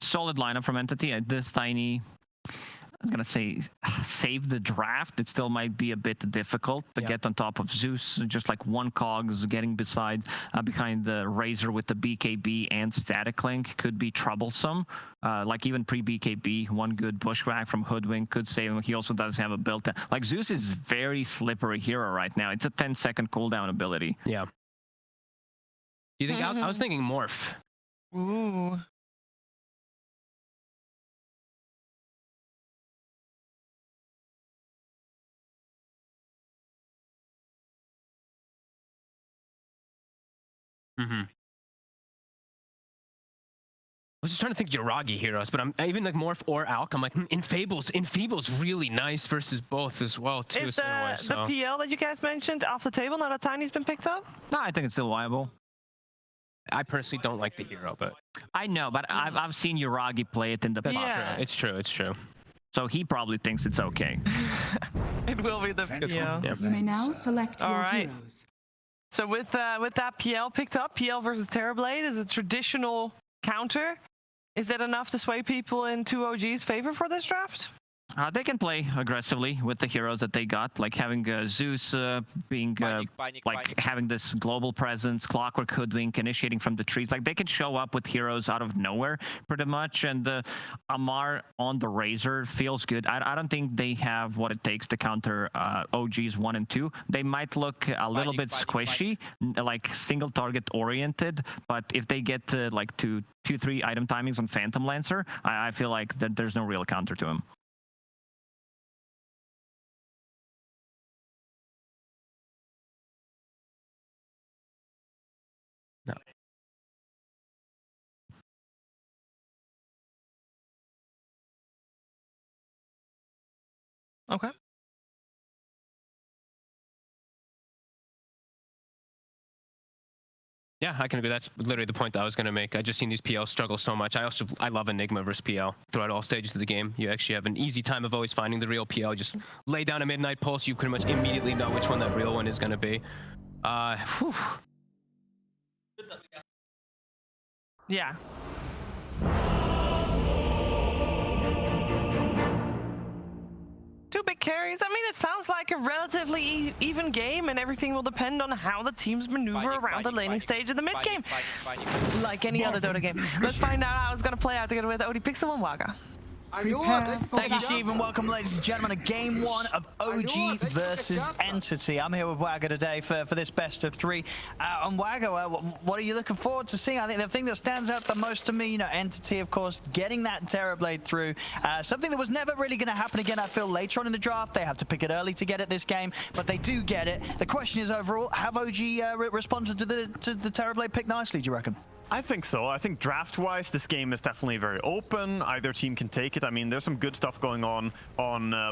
solid lineup from Entity. This Tiny, I'm gonna say, save the draft. It still might be a bit difficult to get on top of Zeus. Just like one cogs getting behind the Razor with the BKB and Static Link could be troublesome. Like even pre-BKB, one good bushwhack from Hoodwink could save him. He also does have a built. Like Zeus is very slippery hero right now. It's a 10-second cooldown ability. Yeah. Do you think? I was thinking Morph. Ooh. I was just trying to think Yuragi heroes, but I'm even like Morph or Alk. I'm like Enfeeble's really nice versus both as well too. Is the PL that you guys mentioned off the table now that Tiny's been picked up? No, I think it's still viable. I personally don't like the hero, but I know, but I've seen Yuragi play it in the past. Yeah. It's true. So he probably thinks it's okay. It will be the PL. Yeah. You may now select your heroes. So with that PL picked up, PL versus Terrorblade is a traditional counter. Is that enough to sway people into OG's favor for this draft? They can play aggressively with the heroes that they got, like having Zeus being having this global presence, Clockwork, Hoodwink, initiating from the trees. Like they can show up with heroes out of nowhere pretty much, and Amar on the Razor feels good. I don't think they have what it takes to counter OGs 1 and 2. They might look a little bit squishy, like single target oriented, but if they get to like 2-3 item timings on Phantom Lancer, I feel like that there's no real counter to him. No. Okay. Yeah, I can agree. That's literally the point that I was going to make. I just seen these PL struggle so much. I love Enigma versus PL throughout all stages of the game. You actually have an easy time of always finding the real PL. Just lay down a Midnight Pulse. You pretty much immediately know which one that real one is going to be. Yeah. Two big carries. I mean, it sounds like a relatively even game, and everything will depend on how the teams maneuver around the laning stage of the mid game. Like any other Dota game. Let's find out how it's going to play out together with Odie Pixel and Waga. Thank you, Steve, and welcome, ladies and gentlemen, to Game 1 of OG versus Entity. I'm here with Waga today for this best of 3. And Waga, what are you looking forward to seeing? I think the thing that stands out the most to me, you know, Entity, of course, getting that Terrorblade through. Something that was never really going to happen again, I feel, later on in the draft. They have to pick it early to get it this game, but they do get it. The question is, overall, have OG responded to the Terrorblade pick nicely, do you reckon? I think so. I think draft-wise, this game is definitely very open. Either team can take it. I mean, there's some good stuff going on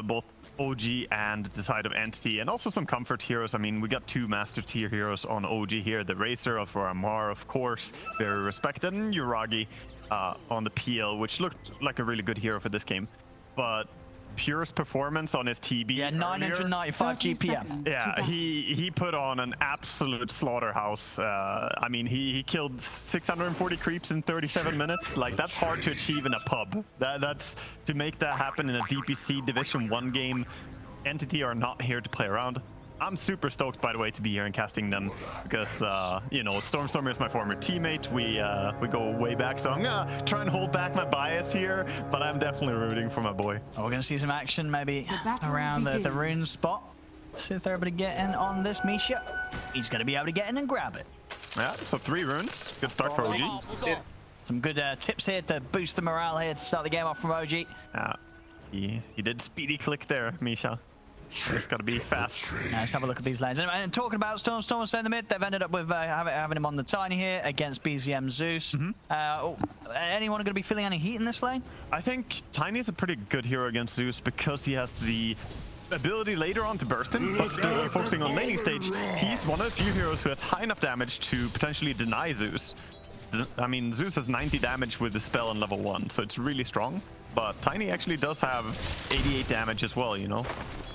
both OG and the side of Entity, and also some comfort heroes. I mean, we got 2 master tier heroes on OG here. The Racer for Amar, of course, very respected, and Yuragi on the PL, which looked like a really good hero for this game. But Pure's performance on his TB. Yeah, 995 GPM. Yeah, he put on an absolute slaughterhouse. I mean, he killed 640 creeps in 37 minutes. Like, that's hard to achieve in a pub. That's to make that happen in a DPC Division 1 game. Entity are not here to play around. I'm super stoked, by the way, to be here and casting them because, you know, Stormstormer is my former teammate. We go way back, so I'm gonna try and hold back my bias here, but I'm definitely rooting for my boy. Oh, we're gonna see some action maybe around the rune spot. See if they're able to get in on this Misha. He's gonna be able to get in and grab it. Yeah, so 3 runes. Good start for OG. Some good tips here to boost the morale here to start the game off from OG. He did speedy click there, Misha. Just gotta be fast. Let's have a look at these lanes. And talking about Stormstormer staying in the mid, they've ended up with having him on the Tiny here against BZM Zeus. Anyone going to be feeling any heat in this lane? I think Tiny is a pretty good hero against Zeus because he has the ability later on to burst him, but still focusing on laning stage, he's one of the few heroes who has high enough damage to potentially deny Zeus. I mean, Zeus has 90 damage with the spell on level 1, so it's really strong. But Tiny actually does have 88 damage as well, you know?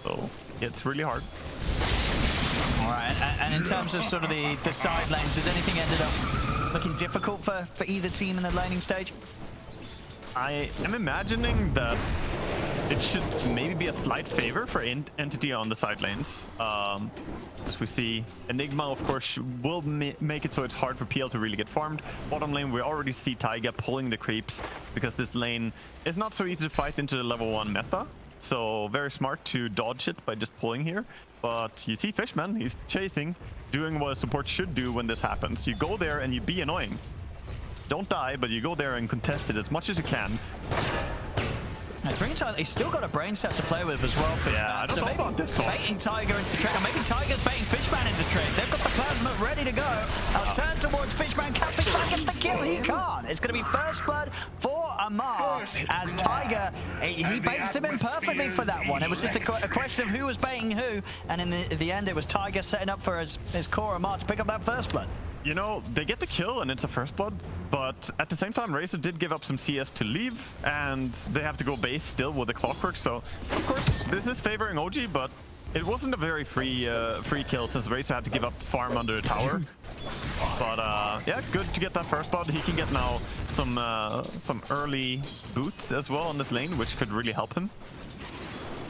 So it's really hard. All right, and in terms of sort of the side lanes, has anything ended up looking difficult for either team in the laning stage? I am imagining that it should maybe be a slight favor for Entity on the side lanes. As we see, Enigma, of course, will make it so it's hard for PL to really get farmed. Bottom lane, we already see Taiga pulling the creeps because this lane is not so easy to fight into the level 1 meta. So very smart to dodge it by just pulling here. But you see Fishman, he's chasing, doing what a support should do when this happens. You go there and you be annoying. Don't die, but you go there and contest it as much as you can. He's still got a brain set to play with as well. Fishman. Yeah, I don't know about this call. Baiting Tiger into the trade. Or maybe Tiger's baiting Fishman into the trade. They've got the plasma ready to go. I'll turn towards Fishman. Can Fishman get the kill? He can't. It's going to be first blood for Amar as Tiger, he baits him in perfectly for that one. It was just a question of who was baiting who, and in the end, it was Tiger setting up for his core Amar to pick up that first blood. You know, they get the kill and it's a first blood, but at the same time, Razor did give up some CS to leave, and they have to go base still with the clockwork. So, of course, this is favoring OG, but it wasn't a very free kill since Razor had to give up farm under the tower. But yeah, good to get that first blood. He can get now some early boots as well on this lane, which could really help him.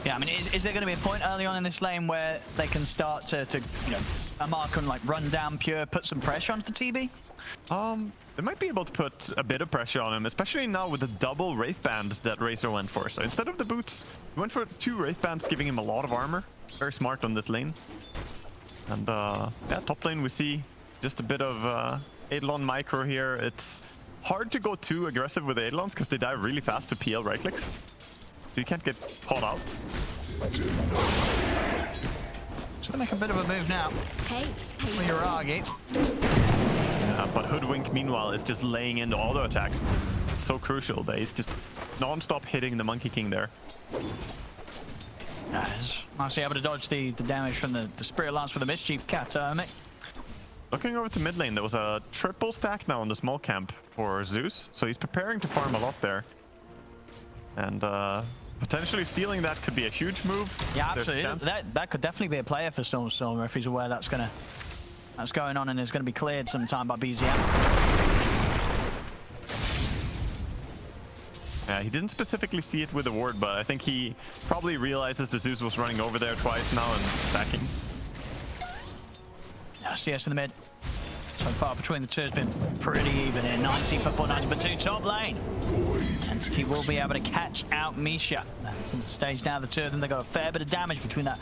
Yeah, I mean, is there going to be a point early on in this lane where they can start to you know, Amar can like run down Pure, put some pressure onto the TB? They might be able to put a bit of pressure on him, especially now with the double Wraith Band that Razor went for. So instead of the boots, he went for 2 Wraith Bands, giving him a lot of armor. Very smart on this lane. And yeah, top lane we see just a bit of Eidolon micro here. It's hard to go too aggressive with Eidolons because they die really fast to PL right clicks. So you can't get caught out. Just gonna make a bit of a move now. Hey, Uragi. But Hoodwink, meanwhile, is just laying into auto attacks. So crucial that he's just non-stop hitting the Monkey King there. Nicely able to dodge the damage from the Spirit Lance with the Mischief Cat. Looking over to mid lane, there was a triple stack now on the small camp for Zeus. So he's preparing to farm a lot there. And potentially stealing that could be a huge move. Yeah, absolutely. That could definitely be a player for Storm if he's aware that's going on and is going to be cleared sometime by BZM. Yeah, he didn't specifically see it with the ward, but I think he probably realizes the Zeus was running over there twice now and stacking. Yeah, CS in the mid. So far between the two has been pretty even here. 19 for 490 for 2 top lane. Entity will be able to catch out Misha. That's on the stage now, the two of them, they got a fair bit of damage between that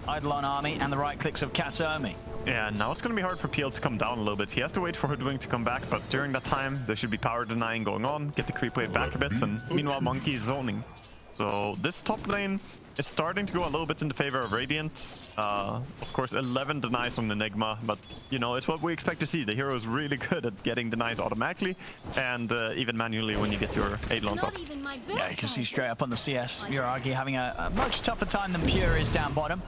Eidolon army and the right clicks of Katomi. Yeah, now it's going to be hard for PL to come down a little bit. He has to wait for Hoodwink to come back, but during that time, there should be power denying going on, get the creep wave back a bit, and meanwhile, Monkey is zoning. So this top lane is starting to go a little bit in the favor of Radiant. Of course, 11 denies on Enigma, but you know, it's what we expect to see. The hero is really good at getting denies automatically, and even manually when you get your Eidolons up. Yeah, you can see straight up on the CS, Uragi having a much tougher time than Pure is down bottom.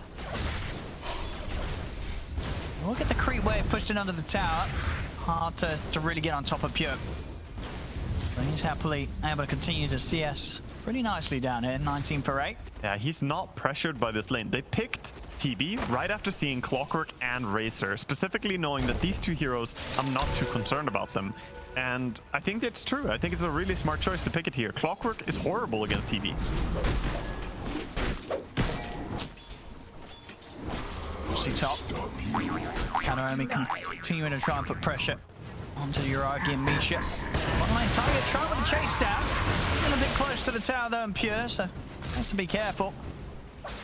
We'll get the creep wave pushed in under the tower. Hard to really get on top of Pure. But he's happily able to continue to CS pretty nicely down here, 19 for 8. Yeah, he's not pressured by this lane. They picked TB right after seeing Clockwork and Razor, specifically knowing that these two heroes, I'm not too concerned about them. And I think that's true. I think it's a really smart choice to pick it here. Clockwork is horrible against TB. See top. Kanomi continuing to try and put pressure onto Uragi and Misha. One lane target trying with the chase down. A bit close to the tower though and Pure, so has to be careful.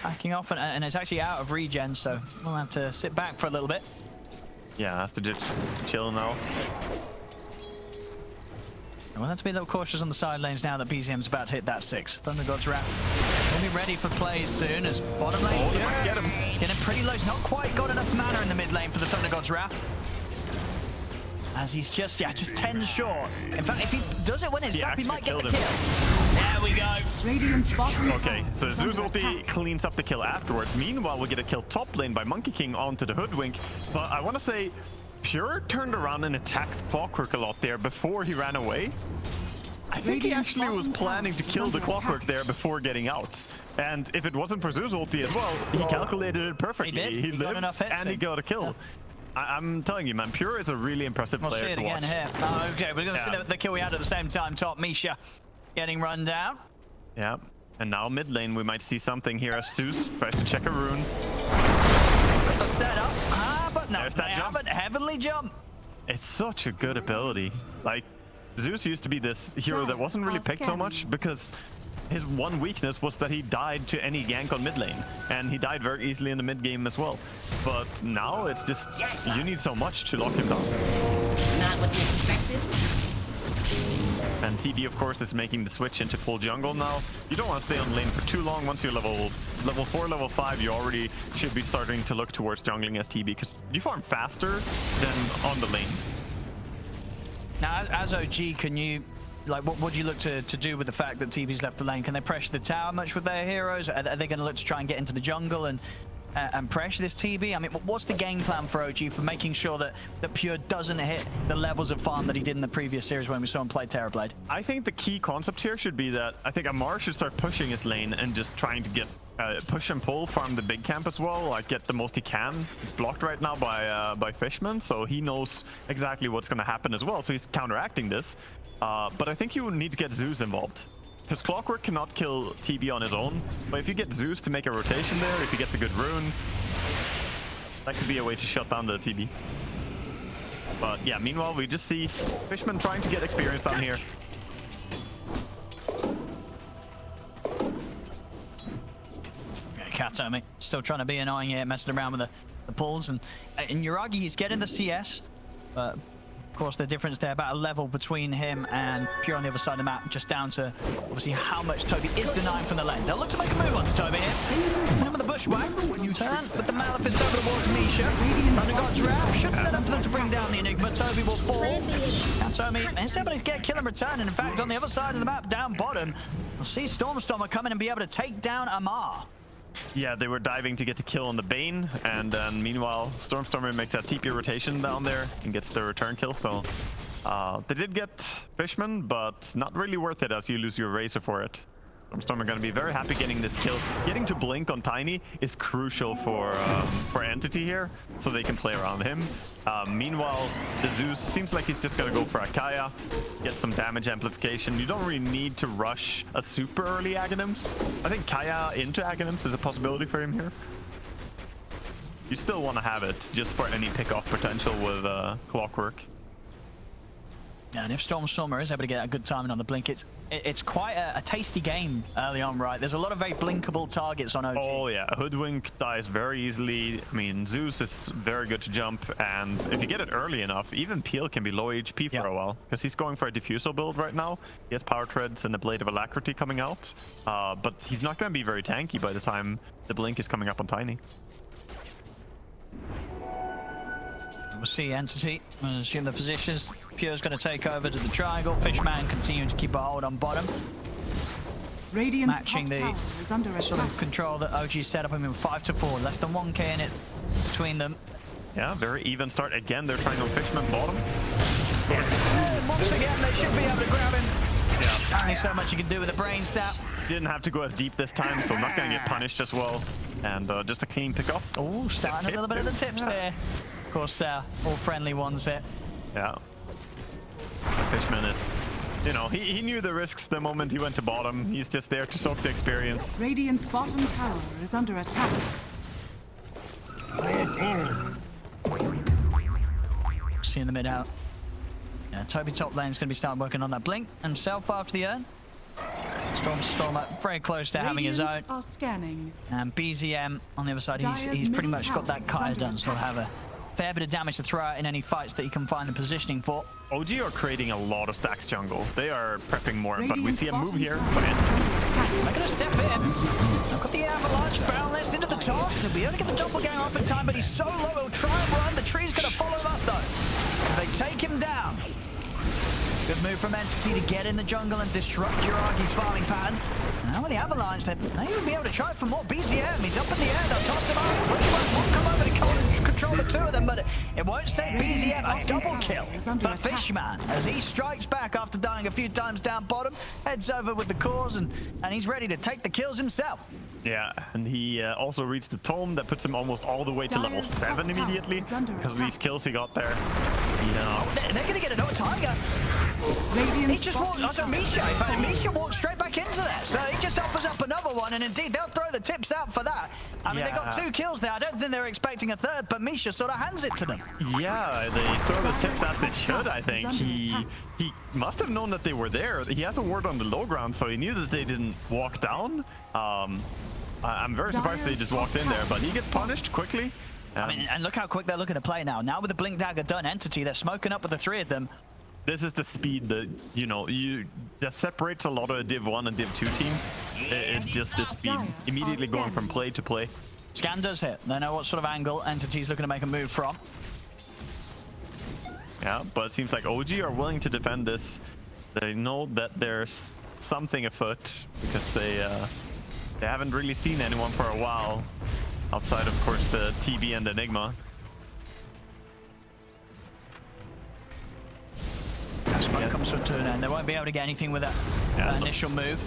Backing off and it's actually out of regen, so we'll have to sit back for a little bit. Yeah, has to just chill now. And we'll have to be a little cautious on the side lanes now that BZM's about to hit that 6. Thunder God's Wrath will be ready for plays soon as bottom lane. Oh, they might get him. Getting pretty low. He's not quite got enough mana in the mid lane for the Thunder God's Wrath. As he's just 10 short. In fact, if he does it when it's up, he might get the kill. There we go. Okay, so Zeus ulti cleans up the kill afterwards. Meanwhile, we get a kill top lane by Monkey King onto the Hoodwink. But I want to say, Pure turned around and attacked Clockwork a lot there before he ran away. I think he actually was planning to kill the Clockwork there before getting out. And if it wasn't for Zeus ulti as well, he calculated it perfectly. He lived and he got a kill. Yeah. I'm telling you, man, Pure is a really impressive player to watch. We'll see it again here. Oh, okay, we're going to see the kill we had at the same time. Top Misha getting run down. Yeah. And now mid lane, we might see something here as Zeus tries to check a rune. Got the setup. But no, There's that they jump. have a heavenly jump. It's such a good ability. Like, Zeus used to be this hero that wasn't really picked so much because his one weakness was that he died to any gank on mid lane, and he died very easily in the mid game as well. But now it's just, you need so much to lock him down. Not what you expected. And TB, of course, is making the switch into full jungle now. You don't want to stay on lane for too long. Once you're level 4, level 5, you already should be starting to look towards jungling as TB because you farm faster than on the lane. Now, as OG, can you, like, what do you look to do with the fact that TB's left the lane? Can they pressure the tower much with their heroes? Are they going to look to try and get into the jungle and pressure this TB? I mean, what's the game plan for OG for making sure that Pure doesn't hit the levels of farm that he did in the previous series when we saw him play Terrorblade? I think the key concept here should be that I think Amar should start pushing his lane and just trying to get push and pull, farm the big camp as well, like get the most he can. It's blocked right now by Fishman, so he knows exactly what's going to happen as well, so he's counteracting this. But I think you need to get Zeus involved. Because Clockwork cannot kill TB on his own, but if you get Zeus to make a rotation there, if he gets a good rune, that could be a way to shut down the TB. But yeah, meanwhile, we just see Fishman trying to get experience down here. Katomi still trying to be annoying here, messing around with the pulls. And in Yuragi, he's getting the CS. But of course, the difference there, about a level between him and Pure on the other side of the map, just down to obviously how much Toby is denying from the lane. They'll look to make a move onto Toby here. In with the bushwhack, turn with the Maleficent over towards Misha. Thunder God's Wrath should set up for them to bring down the Enigma. Toby will fall. Katomi is able to get kill and return. And in fact, on the other side of the map, down bottom, we'll see Stormstormer come in and be able to take down Amar. Yeah, they were diving to get the kill on the Bane, and then meanwhile, Stormstormer makes that TP rotation down there and gets the return kill, so they did get Fishman, but not really worth it as you lose your Razor for it. Stormstormer gonna be very happy getting this kill. Getting to blink on Tiny is crucial for Entity here, so they can play around him. Meanwhile, the Zeus seems like he's just gonna go for Akaya, get some damage amplification. You don't really need to rush a super early Aghanims. I think Kaya into Aghanims is a possibility for him here. You still want to have it just for any pick-off potential with Clockwork. And if Stormstormer is able to get a good timing on the blink, it's quite a tasty game early on, right? There's a lot of very blinkable targets on OG. Oh yeah, Hoodwink dies very easily. I mean, Zeus is very good to jump, and if you get it early enough, even Peel can be low HP for a while, because he's going for a Diffusal build right now. He has Power Treads and a Blade of Alacrity coming out, but he's not going to be very tanky by the time the blink is coming up on Tiny. We'll see Entity. We'll assume the positions. Pure's going to take over to the triangle. Fishman continuing to keep a hold on bottom. Radiant's matching top the tower is under sort attack. of control that OG set up. I mean, 5 to 4, less than 1k in it between them. Yeah, very even start. Again, they're trying on Fishman bottom. Once again, they should be able to grab him. Yeah. Only so much you can do with a brain stat. Didn't have to go as deep this time, so not going to get punished as well. And just a clean pick off. Oh, starting a little bit of the tips there. Of course, all friendly ones here. Yeah. Fishman is, you know, he knew the risks the moment he went to bottom. He's just there to soak the experience. Radiant's bottom tower is under attack. Seeing the mid out. Yeah, Toby top lane's going to be starting working on that blink himself after the urn. Stormstormer very close to having his own. Are scanning. And BZM on the other side, he's pretty much got that Kaya done, so he'll have a fair bit of damage to throw out in any fights that he can find the positioning for. OG are creating a lot of stacks jungle. They are prepping more, but we see a move here. They're going to step in. I've got the avalanche boundless into the top. He'll be able to get the doppelganger off in time, but he's so low, he'll try and run. The tree's going to follow him up, though. They take him down. Good move from Entity to get in the jungle and disrupt Jiragi's farming pattern. Now with the avalanche, they may even be able to try for more. BZM, he's up in the air, they'll toss him up. Bushwhack will come over to control the two of them, but it won't stay. BZM, a double kill for Fishman as he strikes back after dying a few times down bottom, heads over with the cores, and he's ready to take the kills himself. Yeah, and he also reached the tome that puts him almost all the way to level 7 immediately because of these kills he got there. Yeah. They're going to get another Tiger. He just walked, also Misha walked straight back into that, so he just offers up another one, and indeed they'll throw the tips out for that. I mean, they got 2 kills there. I don't think they were expecting a third, but Misha sort of hands it to them. Yeah, they throw the tips as they should, I think. He must have known that they were there. He has a ward on the low ground, so he knew that they didn't walk down. I'm very surprised they just walked in there, but he gets punished quickly. I mean, and look how quick they're looking to play now. Now with the Blink Dagger done, Entity, they're smoking up with the 3 of them. This is the speed that, you know, that separates a lot of Div 1 and Div 2 teams. It's just the speed, immediately going from play to play. Scan does hit. They know what sort of angle Entity's looking to make a move from. Yeah, but it seems like OG are willing to defend this. They know that there's something afoot because they haven't really seen anyone for a while, outside of course the TB and Enigma. That smoke comes to an end. They won't be able to get anything with that initial move.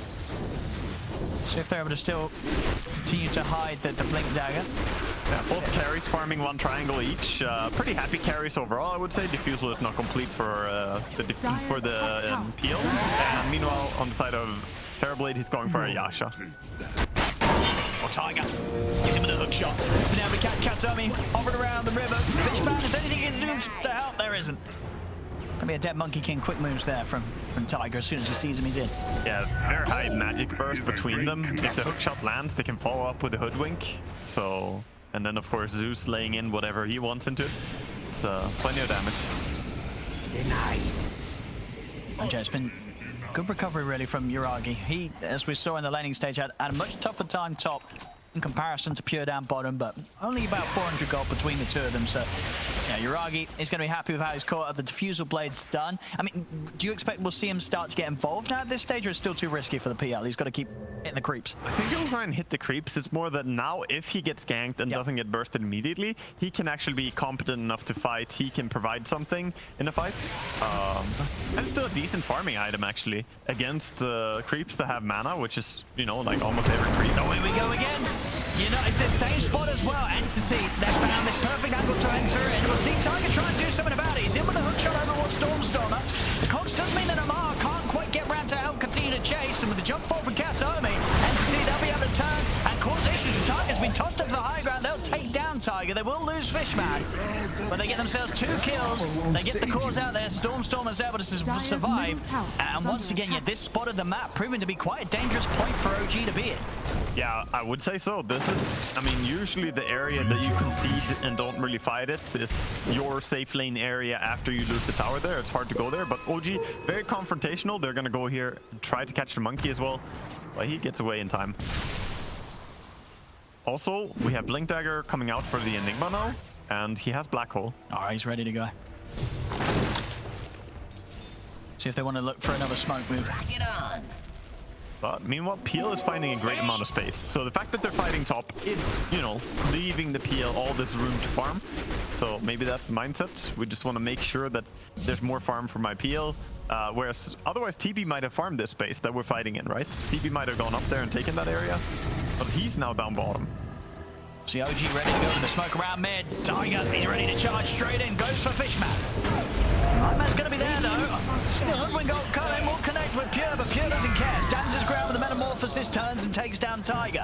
See if they're able to still continue to hide the Blink Dagger. Yeah, both carries farming 1 triangle each. Pretty happy carries overall, I would say. Diffusal is not complete for the peel. And meanwhile, on the side of Terrorblade, he's going for a Yasha. Oh, Tiger. Gives him with a hook shot. So now we catch Katami hovering around the river. Fishman, is there anything he can do to help? There isn't. Gonna be a dead Monkey King quick moves there from Tiger. As soon as he sees him, he's in. Yeah, very high magic burst between them. If the hookshot lands, they can follow up with a hoodwink. So, and then of course Zeus laying in whatever he wants into it. It's plenty of damage. Okay, it's been good recovery really from Yuragi. He, as we saw in the laning stage, had a much tougher time top in comparison to Pure down bottom, but only about 400 gold between the 2 of them. So, yeah, Yuragi is going to be happy with how he's caught up. The Diffusal Blade's done. I mean, do you expect we'll see him start to get involved now at this stage, or it's still too risky for the PL? He's got to keep hitting the creeps. I think he'll try and hit the creeps. It's more that now, if he gets ganked and doesn't get bursted immediately, he can actually be competent enough to fight. He can provide something in a fight. And it's still a decent farming item, actually, against creeps that have mana, which is, you know, like almost every creep. Oh, here we go again. You know, it's the same spot as well. Entity, they found this perfect angle to enter in. We'll see Tiger try and do something about it. He's in with a hookshot over towards Stormstormer. The Cox does mean that Amar can't quite get round to help continue to chase. And with the jump forward from Katomi, Entity, they'll be able to turn and cause issues. Tiger's been tossed up to the high ground. They'll take down Tiger. They will lose Fishman. But they get themselves 2 kills. They get the cause out there. Stormstormer's able to survive. And once again, yeah, this spot of the map proving to be quite a dangerous point for OG to be in. Yeah, I would say so. This is, I mean, usually the area that you concede and don't really fight it is your safe lane area after you lose the tower there. It's hard to go there, but OG, very confrontational. They're going to go here and try to catch the monkey as well, but he gets away in time. Also, we have Blink Dagger coming out for the Enigma now, and he has Black Hole. All right, he's ready to go. See if they want to look for another smoke move. Rock it on. But meanwhile, PL is finding a great amount of space. So the fact that they're fighting top is, you know, leaving the PL all this room to farm. So maybe that's the mindset. We just want to make sure that there's more farm for my PL. Whereas otherwise TB might have farmed this space that we're fighting in, right? TB might have gone up there and taken that area. But he's now down bottom. See OG ready to go with the smoke around mid. Tiger, he's ready to charge straight in. Goes for Fishman. Nightmare's going to be there though. Still Hoodwink Gold coming. Will connect with Pure, but Pure doesn't care. Stands his ground with the Metamorphosis, turns and takes down Tiger.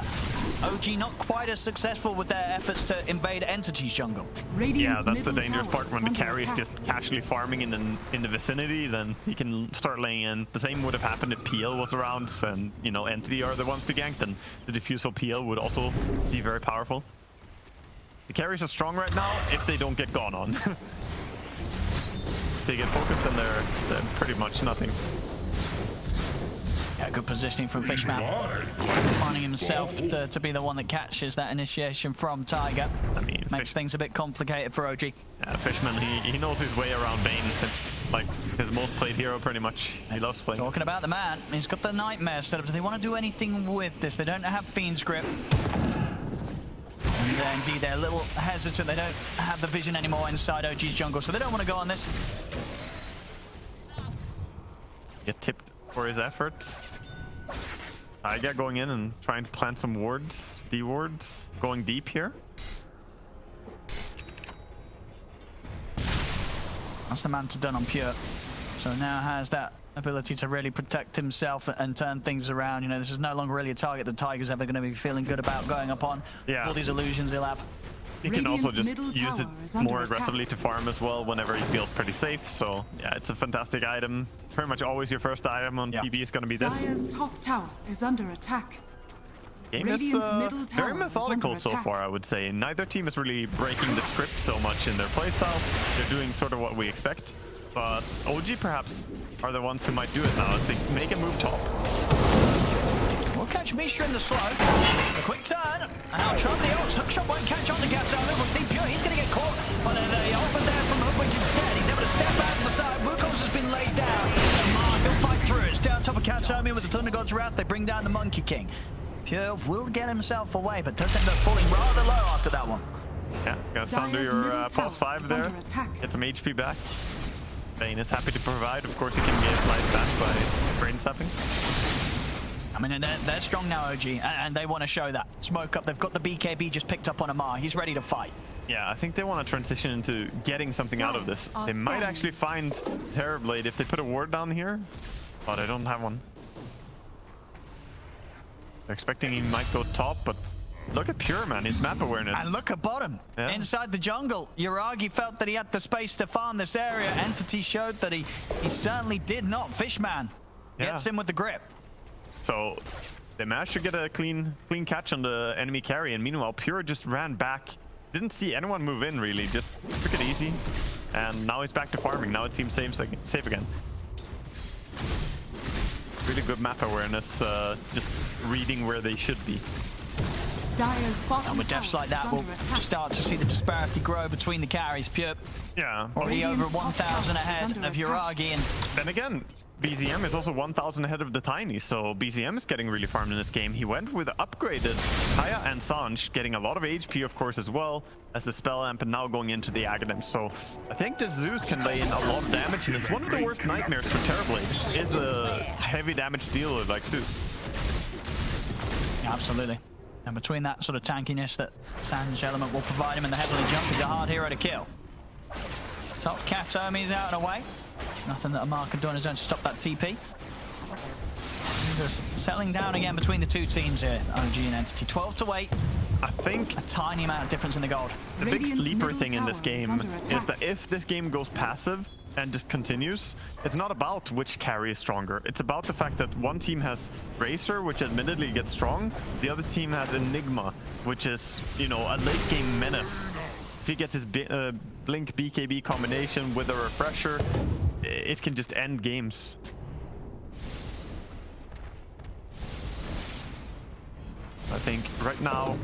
OG not quite as successful with their efforts to invade Entity's jungle. Yeah, that's the dangerous part. When the carry is just casually farming in the vicinity, then he can start laying in. The same would have happened if PL was around and, you know, Entity are the ones to gank, then the Diffusal PL would also be very powerful. The carries are strong right now if they don't get gone on. If they get focused, then they're pretty much nothing. Yeah, good positioning from Fishman. Finding himself to be the one that catches that initiation from Tiger. I mean, makes things a bit complicated for OG. Yeah, Fishman, he knows his way around Bane. It's like his most played hero, pretty much. He loves playing. Talking about the man, he's got the Nightmare set up. Do they want to do anything with this? They don't have Fiend's Grip. And indeed, they're a little hesitant. They don't have the vision anymore inside OG's jungle, so they don't want to go on this. Get tipped for his efforts. Taiga going in and trying to plant some wards, D wards, going deep here. That's the Manta done on Pure. So now has that ability to really protect himself and turn things around. You know, this is no longer really a target that Tiger's ever going to be feeling good about going upon. Yeah. All these illusions he'll have. He can also just use it more aggressively to farm as well whenever he feels pretty safe. So yeah, it's a fantastic item. Pretty much always your first item on TB is going to be this. Dire's top tower is under attack. Game is very methodical so far, I would say. Neither team is really breaking the script so much in their playstyle. They're doing sort of what we expect. But OG perhaps are the ones who might do it now as they make a move top. We'll catch Misha in the slow. A quick turn. And now Trump the ult. Hookshot won't catch on to Gato. We'll see Pure. He's going to get caught. But the open there from Hoodwink instead. He's able to step out to the side. Wukong's has been laid down. Mark will fight through it. Stay on top of Katomi with the Thunder God's Wrath. They bring down the Monkey King. Pure will get himself away, but does end up falling rather low after that one. Yeah, got Sunder your pulse 5 there. Get some HP back. Bane is happy to provide. Of course, he can get his life back by brain sapping. I mean, they're strong now, OG, and they want to show that. Smoke up. They've got the BKB just picked up on Amar. He's ready to fight. Yeah, I think they want to transition into getting something out of this. They might actually find Terrorblade if they put a ward down here, but I don't have one. They're expecting he might go top, but look at Pure, man. His map awareness. And look at bottom. Yeah. Inside the jungle, Yuragi felt that he had the space to farm this area. Entity showed that he certainly did not. Fishman gets him with the grip. So they managed to get a clean catch on the enemy carry, and meanwhile Pure just ran back. Didn't see anyone move in, really. Just took it easy. And now he's back to farming. Now it seems safe again. Really good map awareness, just reading where they should be. And with deaths like that, we'll start to see the disparity grow between the carries. Pure already over 1,000 ahead of Yuragi. And then again, BZM is also 1,000 ahead of the Tiny, so BZM is getting really farmed in this game. He went with upgraded Kaya and Sanj, getting a lot of HP, of course, as well as the Spell Amp, and now going into the Aghanim. So I think the Zeus can lay in a lot of damage, and it's one of the worst nightmares for Terrorblade, is a heavy damage dealer like Zeus. Yeah, absolutely. And between that sort of tankiness that Sanj element will provide him and the heavily jump, he's a hard hero to kill. Top Katomi's out and away. Nothing that Amar can do on his own to stop that TP. Just settling down again between the two teams here, OG and Entity. 12 to 8. I think a tiny amount of difference in the gold. The big sleeper thing in this game is that if this game goes passive and just continues, it's not about which carry is stronger. It's about the fact that one team has Racer, which admittedly gets strong. The other team has Enigma, which is, you know, a late game menace. If he gets his Blink BKB combination with a refresher, it can just end games. I think right now,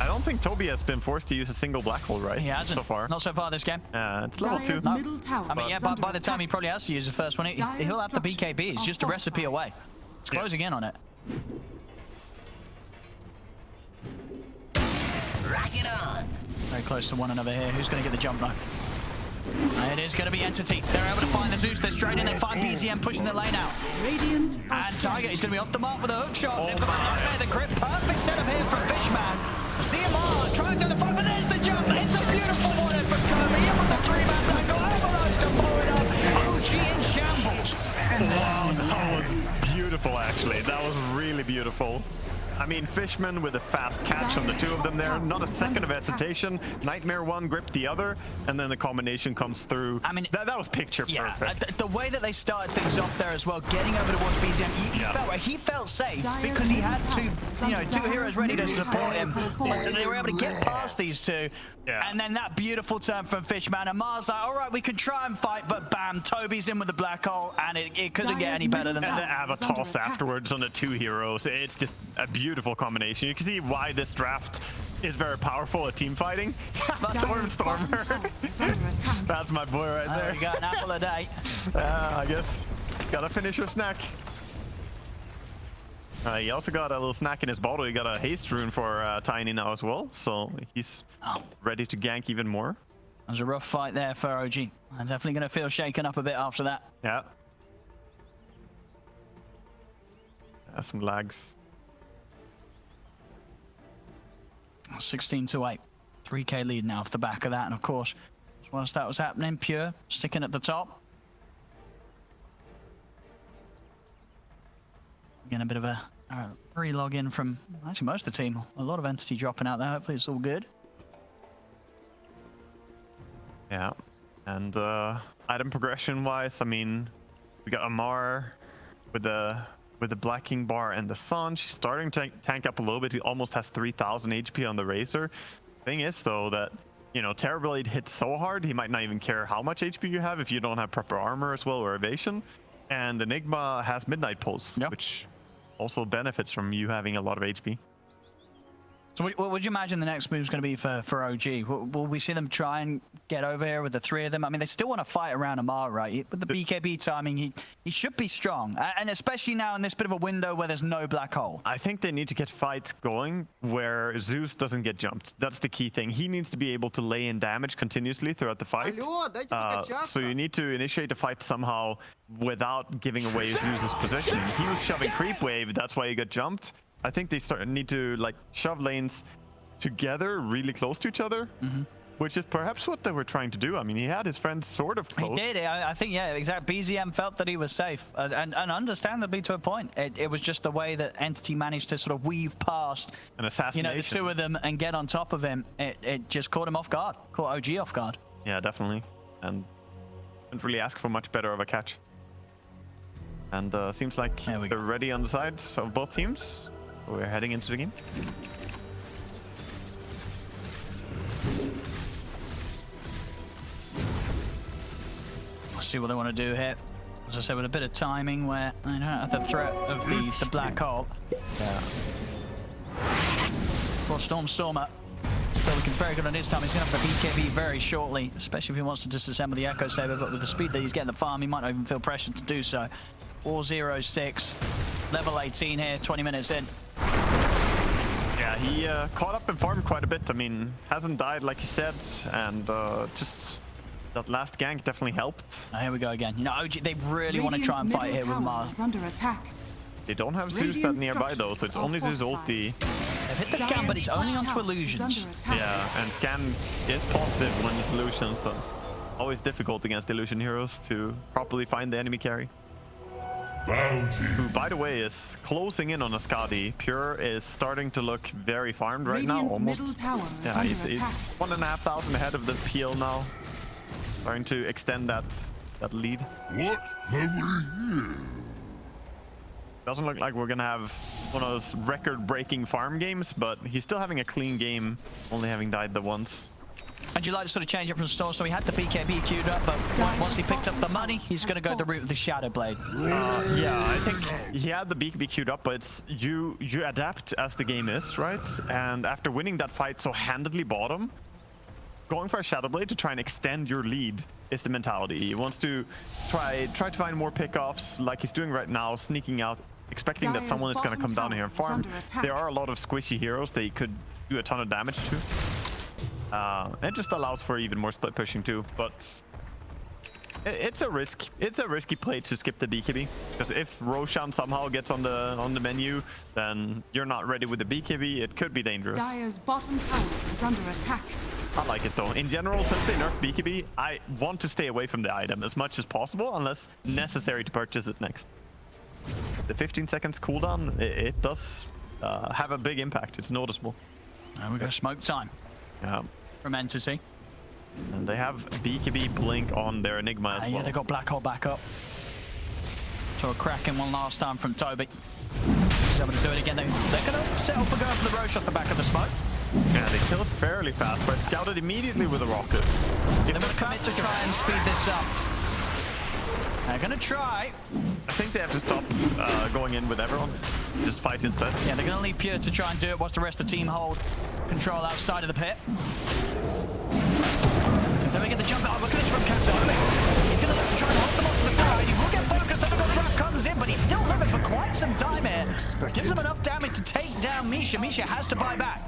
I don't think Toby has been forced to use a single black hole, right? He hasn't. So far. Not so far this game. It's level 2. No. I mean, yeah, by the time he probably has to use the first one, he'll have the BKB. It's just a recipe away. It's closing in on it. Rock it on. Very close to one another here. Who's going to get the jump, though? It is going to be Entity. They're able to find the Zeus. They're straight in. They find BZM pushing the lane out. And Tiger is going to be off the mark with a hook shot. They've got a nightmare. The grip. Perfect setup here from Fishman. CMR trying to the front, but there's the jump. It's a beautiful one in from Toby. In with the 3-man angle. Avalanche to follow it up. OG in shambles. Wow, that was beautiful, actually. That was really beautiful. I mean, Fishman with a fast catch on the two of them there. Not a second of hesitation. Nightmare one gripped the other, and then the combination comes through. I mean, that was picture perfect. The way that they started things off there as well, getting over towards BZM, he felt safe because he had two heroes ready to support him. And they were able to get past these two. And then that beautiful turn from Fishman. And Mars like, all right, we can try and fight, but bam, Toby's in with the black hole, and it couldn't get any better than that. And the Avatos afterwards on the two heroes. It's just a beautiful combination. You can see why this draft is very powerful at team fighting. Stormer. That's my boy right there. You got an apple a day. I guess. Gotta finish your snack. He also got a little snack in his bottle. He got a haste rune for Tiny now as well, so he's ready to gank even more. That was a rough fight there for OG. I'm definitely going to feel shaken up a bit after that. Yeah. Some lags. 16-8. 3K lead now off the back of that. And of course, whilst that was happening, Pure sticking at the top. Again, a bit of a re-login from actually most of the team. A lot of Entity dropping out there. Hopefully it's all good. Yeah. And item progression wise, I mean, we got Amar with the Black King bar and the Sun. She's starting to tank up a little bit. He almost has 3,000 HP on the Razor. Thing is though that, you know, Terrorblade hits so hard he might not even care how much HP you have if you don't have proper armor as well or evasion. And Enigma has Midnight Pulse, which also benefits from you having a lot of HP. So what would you imagine the next move is going to be for OG? Will we see them try and get over here with the three of them? I mean, they still want to fight around Amar, right? With the BKB timing, he should be strong. And especially now in this bit of a window where there's no black hole. I think they need to get fights going where Zeus doesn't get jumped. That's the key thing. He needs to be able to lay in damage continuously throughout the fight. So you need to initiate a fight somehow without giving away Zeus's position. He was shoving creep wave, that's why he got jumped. I think they need to like shove lanes together really close to each other, which is perhaps what they were trying to do. I mean, he had his friends sort of close. He did. I think, yeah, exactly. BZM felt that he was safe, and understandably to a point. It was just the way that Entity managed to sort of weave past an assassination, the two of them and get on top of him. It just caught him off guard, caught OG off guard. Yeah, definitely, and didn't really ask for much better of a catch. And seems like they're ready on the sides of both teams. We're heading into the game. We'll see what they want to do here. As I said, with a bit of timing where they don't have the threat of the black hole. Yeah. Well, Stormer still looking very good on his time. He's going to have the BKB very shortly, especially if he wants to disassemble the Echo Saber. But with the speed that he's getting the farm, he might not even feel pressured to do so. All 0-6, level 18 here, 20 minutes in. Yeah, he caught up and farmed quite a bit. I mean, hasn't died like you said, and just that last gank definitely helped. Oh, here we go again. You know, OG, they really want to try and fight here with Mars. Under attack. They don't have Zeus that nearby though, so it's only Zeus ulti. They've hit the scan, but it's only onto illusions. Yeah, and scan is positive when it's illusions, so always difficult against illusion heroes to properly find the enemy carry. Bounty. Who, by the way, is closing in on Ascadi. Pure is starting to look very farmed right now, almost. Yeah, he's 1,500 ahead of the PL now. Starting to extend that lead. What have we here? Doesn't look like we're gonna have one of those record-breaking farm games, but he's still having a clean game, only having died the once. And you like to sort of change it from Storm, so he had the BKB queued up, but once he picked up the money, he's going to go the route of the Shadow Blade. Yeah, I think he had the BKB queued up, but it's you adapt as the game is, right? And after winning that fight so handedly bottom, going for a Shadow Blade to try and extend your lead is the mentality. He wants to try to find more pickoffs like he's doing right now, sneaking out, expecting that someone is going to come down here and farm. There are a lot of squishy heroes that he could do a ton of damage to. It just allows for even more split pushing too, but it's a risk. It's a risky play to skip the BKB, because if Roshan somehow gets on the menu, then you're not ready with the BKB. It could be dangerous. Dire's bottom tower is under attack. I like it though. In general, since they nerfed BKB, I want to stay away from the item as much as possible, unless necessary to purchase it next. The 15 seconds cooldown, it does have a big impact. It's noticeable. And we've got smoke time. Yeah. From Entity. And they have BKB blink on their Enigma as well. Yeah, they got Black Hole back up. So a cracking one last time from Toby. He's able to do it again. They're going to settle for going for the Roche off the back of the smoke. Yeah, they kill it fairly fast, but scouted immediately with the rockets. They're going to commit to try and speed this up. They're going to try. I think they have to stop going in with everyone. Just fight instead. Yeah, they're going to leave Pure to try and do it whilst the rest of the team hold control outside of the pit. So then we get the jump out. Look at this from Kato. He's going to look to try and hold them off to the side. He will get focused. Then the trap comes in, but he's still living for quite some time here. Gives him enough damage to take down Misha. Misha has to buy back.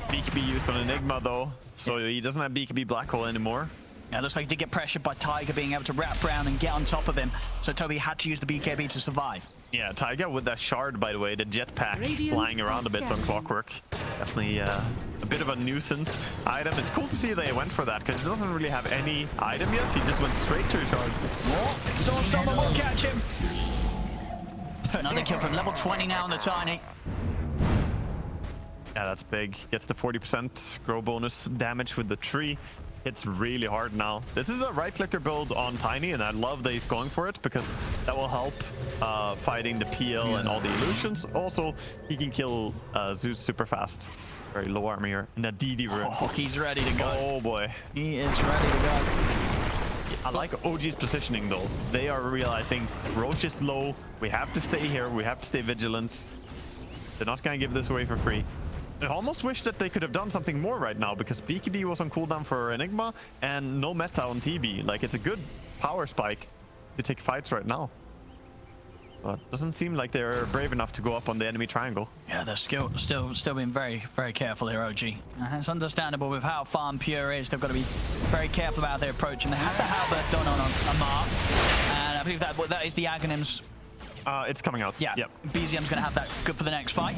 BKB used on Enigma though, so he doesn't have BKB Black Hole anymore. Yeah, it looks like he did get pressured by Tiger being able to wrap around and get on top of him. So Toby had to use the BKB to survive. Yeah, Tiger with that shard, by the way, the jetpack flying around a bit on Clockwork. Definitely a bit of a nuisance item. It's cool to see they went for that because he doesn't really have any item yet. He just went straight to his shard. Stormstormer will catch him. Another kill from level 20 now on the Tiny. Yeah, that's big. Gets the 40% grow bonus damage with the tree. Hits really hard now. This is a right-clicker build on Tiny, and I love that he's going for it because that will help fighting the PL and all the illusions. Also, he can kill Zeus super fast. Very low armor here. And a DD rune. Oh, he's ready to go. Oh boy. He is ready to go. I like OG's positioning though. They are realizing Roche is low. We have to stay here. We have to stay vigilant. They're not going to give this away for free. I almost wish that they could have done something more right now because BKB was on cooldown for Enigma and no meta on TB. Like, it's a good power spike to take fights right now. But it doesn't seem like they're brave enough to go up on the enemy triangle. Yeah, they're still being very, very careful here, OG. It's understandable with how farm Pure is. They've got to be very careful about their approach. And they have the Halberd done on Amar. And I believe that is the Aghanims. It's coming out. Yeah, yep. BZM's going to have that good for the next fight.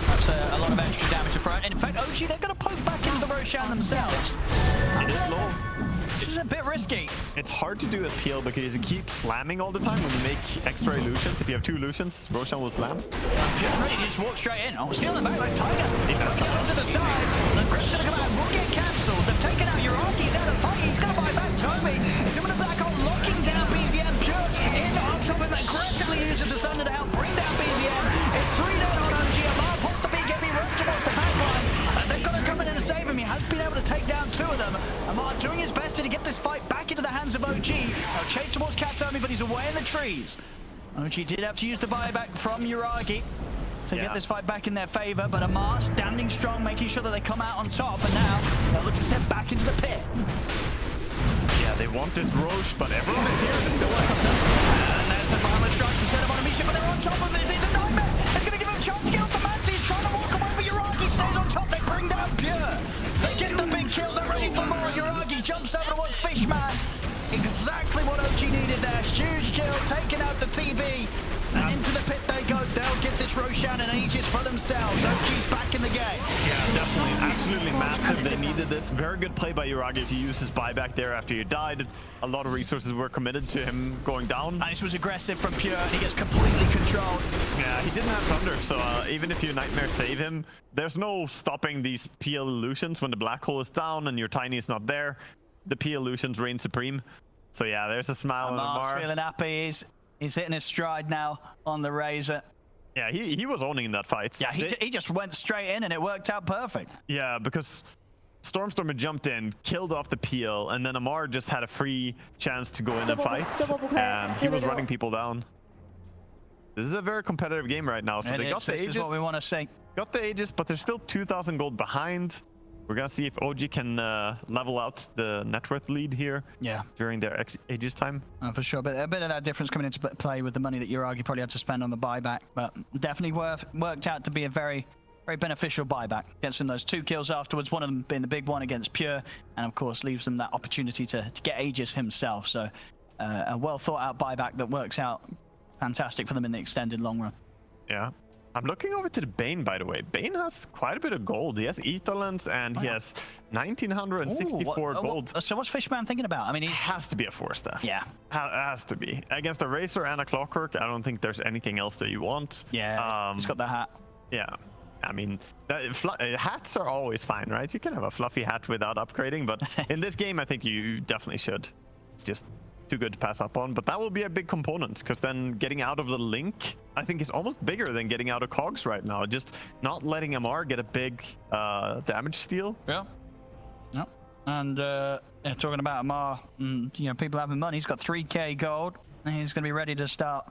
That's a lot of extra damage to throw. And in fact, OG, they're going to poke back into the Roshan themselves. It is low. This is a bit risky. It's hard to do with Peel because you keep slamming all the time when you make extra illusions. If you have 2 illusions, Roshan will slam. Just ready to just walk straight in. Oh, stealing back like Tiger. Under the side. The grip's going to come out. Will get cancelled. They've taken out Uraki. He's out of fight. He's going to buy back Toby. He's in with the black hole, locking down BZM. Pure in on top of that. Aggressively uses the Thunder to help bring down BZM. It's 3 down on OG. Amar pulled the BKB right towards the pipeline. They've got to come in and save him. He has been able to take down 2 of them. Amar doing his best to get this fight back into the hands of OG. He'll chase towards Katami, but he's away in the trees. OG did have to use the buyback from Uragi to get this fight back in their favor, but Amar standing strong, making sure that they come out on top, and now they'll look to step back into the pit. Yeah, they want this Roche, but everyone is here. They're still welcome. And there's the farmer strike to set him on a mission, but they're on top of it. It's a nightmare. It's going to give him a chance to kill the Manti. He's trying to walk away, but Uragi stays on top. They bring down Pure. They get the big kill. They're ready for more. Uragi jumps over towards Fishman. Exactly what OG needed there. Huge kill, taking out the TB. And into the pit they go. They'll get this Roshan and Aegis for themselves. OG's back in the game. Yeah, definitely. Absolutely massive. They needed this. Very good play by Uragi to use his buyback there after he died. A lot of resources were committed to him going down. And this was aggressive from Pure, and he gets completely controlled. Yeah, he didn't have Thunder, so even if you Nightmare save him, there's no stopping these PL illusions when the black hole is down and your Tiny is not there. The PL illusions reign supreme. So yeah, there's a smile on Amar. Feeling happy. He's hitting his stride now on the Razor. Yeah, he was owning that fight. Yeah, he just went straight in and it worked out perfect. Yeah, because Stormstormer jumped in, killed off the PL, and then Amar just had a free chance to go in and fight, and he was running people down. This is a very competitive game right now, so they got the Aegis. This is what we want to see. Got the Aegis, but they're still 2,000 gold behind. We're gonna see if OG can level out the net worth lead here. Yeah. During their Aegis time. For sure, but a bit of that difference coming into play with the money that Uragi probably had to spend on the buyback, but definitely worked out to be a very, very beneficial buyback. Gets them those 2 kills afterwards, one of them being the big one against Pure, and of course leaves them that opportunity to get Aegis himself. So a well thought out buyback that works out fantastic for them in the extended long run. Yeah. I'm looking over to the Bane, by the way. Bane has quite a bit of gold. He has Etherlands and he has 1,964 gold. So what's Fishman thinking about? I mean, he has to be a 4-staff. Yeah. Has to be. Against a Razor and a Clockwork, I don't think there's anything else that you want. Yeah, he's got the hat. Yeah. I mean, hats are always fine, right? You can have a fluffy hat without upgrading, but in this game, I think you definitely should. It's just too good to pass up on, but that will be a big component because then getting out of the link I think is almost bigger than getting out of cogs right now. Just not letting Amar get a big damage steal. Yeah. And talking about Amar, you know, people having money. He's got 3k gold and he's going to be ready to start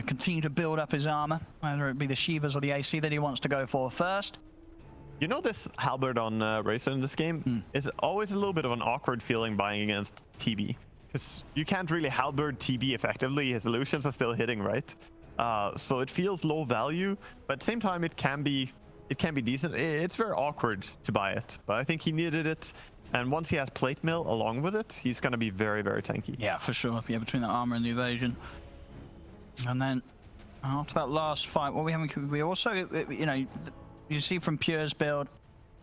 continue to build up his armor, whether it be the Shivas or the AC that he wants to go for first. You know, this halberd on Razor in this game is always a little bit of an awkward feeling buying against TB. Because you can't really halberd TB effectively. His illusions are still hitting, right? So it feels low value, but at the same time, it can be decent. It's very awkward to buy it, but I think he needed it. And once he has plate mill along with it, he's going to be very, very tanky. Yeah, for sure. Yeah, between the armor and the evasion. And then after that last fight, what we also, you know, you see from Pure's build,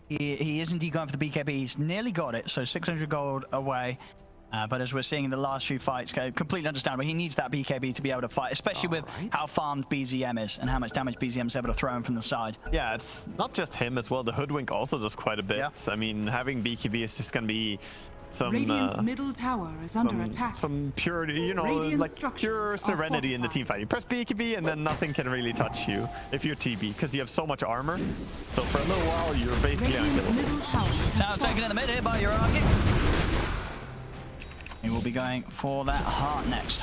he is indeed going for the BKB. He's nearly got it, so 600 gold away. But as we're seeing in the last few fights, completely understandable. He needs that BKB to be able to fight, especially with how farmed BZM is and how much damage BZM is able to throw him from the side. Yeah, it's not just him as well. The Hoodwink also does quite a bit. Yeah. I mean, having BKB is just going to be some Radiant's middle tower is under attack. some purity, you know, Radiant like structures pure are serenity in the fortified. team fight. You press BKB and then nothing can really touch you if you're TB because you have so much armor. So for a little while, you're basically Radiant's unkillable. middle tower is Now taken in the mid here by Uragi. He will be going for that heart next.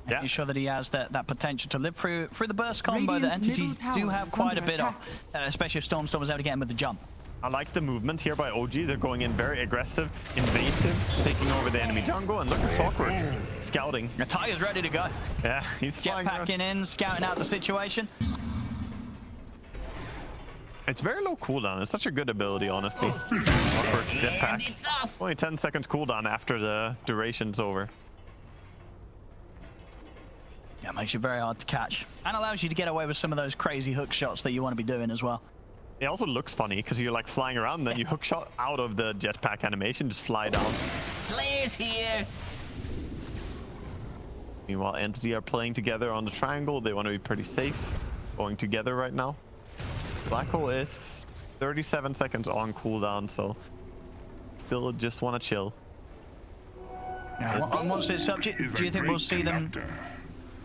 Yeah. Making sure that he has that potential to live through the burst combo that Radiant's Entity middle tower do have is quite a under bit of, attack. especially if Storm was able to get him with the jump. I like the movement here by OG. They're going in very aggressive, invasive, taking over the enemy jungle, and look at Clockwork scouting. The Tiger's ready to go. Yeah, he's flying around. Jetpacking in, scouting out the situation. It's very low cooldown. It's such a good ability, honestly. Clockwork jetpack. Only 10 seconds cooldown after the duration's over. Yeah, it makes you very hard to catch. And allows you to get away with some of those crazy hook shots that you want to be doing as well. It also looks funny because you're like flying around, then you hook shot out of the jetpack animation, just fly down. Players here. Meanwhile, Entity are playing together on the triangle. They want to be pretty safe, going together right now. Black Hole is 37 seconds on cooldown, so still just want to chill. Yeah, once it's up, do you think we'll see them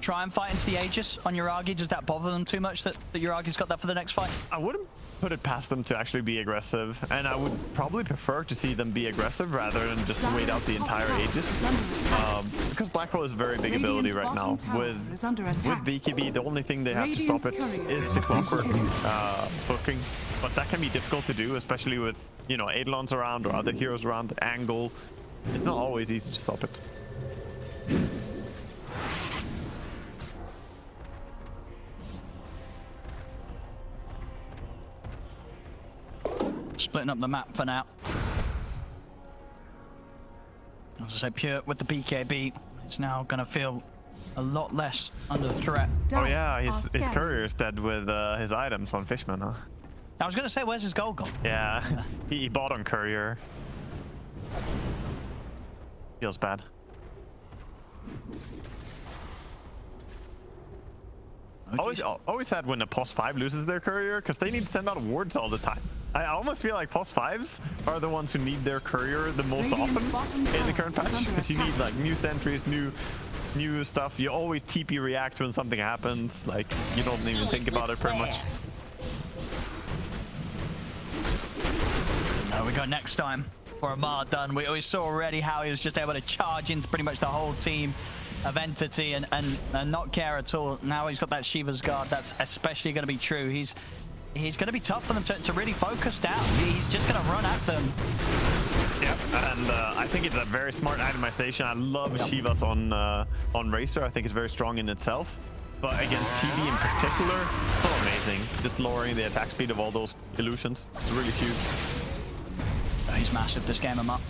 try and fight into the Aegis on Uragi? Does that bother them too much that Uragi's got that for the next fight? I wouldn't put it past them to actually be aggressive, and I would probably prefer to see them be aggressive rather than just wait out the entire Aegis. Because Black Hole is a very big ability right now. With BKB, the only thing they have to stop it is the Clockwork hooking. But that can be difficult to do, especially with, you know, Eidolons around or other heroes around. The angle, it's not always easy to stop it. Splitting up the map for now. As I say, Pure with the BKB, it's now going to feel a lot less under threat. Oh yeah, his courier is dead with his items on Fishman, huh? I was going to say, where's his gold gone? Yeah, he bought on courier. Feels bad. Always sad when a POS 5 loses their courier because they need to send out wards all the time. I almost feel like POS 5s are the ones who need their courier the most often in the current patch, because you need like new sentries, new stuff. You always TP react when something happens. Like you don't even think about it very much. We got next time for Amar done. We saw already how he was just able to charge into pretty much the whole team of Entity and not care at all. Now he's got that Shiva's Guard. That's especially going to be true. He's going to be tough for them to really focus down. He's just going to run at them. Yep, and I think it's a very smart itemization. I love Shivas on Racer. I think it's very strong in itself. But against TV in particular, so amazing. Just lowering the attack speed of all those illusions. It's really huge. He's massive this game, Amar.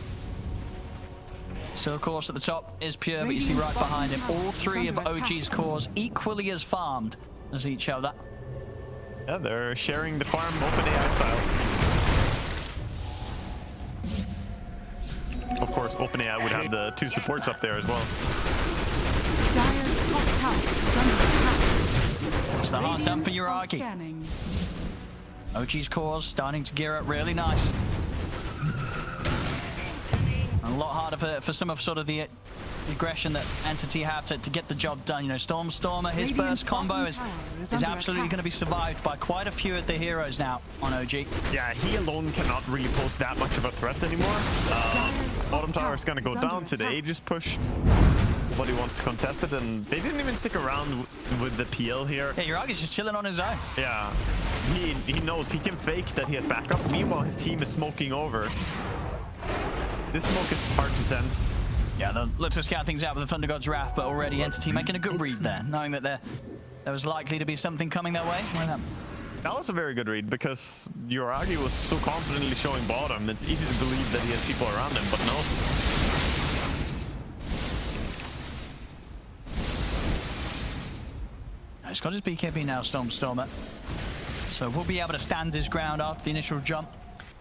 Still, of course, at the top is Pure, but you see right behind him, all three of OG's cores equally as farmed as each other. Yeah, they're sharing the farm OpenAI style. Of course, OpenAI would have the 2 supports up there as well. Dire's top tower is under attack. It's the hard done for Uragi. OG's cores starting to gear up really nice. A lot harder for some of sort of the aggression that Entity have to get the job done. You know, Stormer, his burst combo is absolutely going to be survived by quite a few of the heroes now on OG. Yeah, he alone cannot really pose that much of a threat anymore. Bottom tower is going to go down to the Aegis push. Nobody wants to contest it, and they didn't even stick around with the PL here. Yeah, Uragi's just chilling on his own. Yeah, he knows he can fake that he has backup. Meanwhile, his team is smoking over. This smoke is hard to sense. Yeah, let's just scout things out with the Thunder God's Wrath, but already Entity making a good read there, knowing that there was likely to be something coming their way. That was a very good read, because Uragi was so confidently showing bottom. It's easy to believe that he has people around him, but no. He's got his BKB now, Stormer. So we'll be able to stand his ground after the initial jump.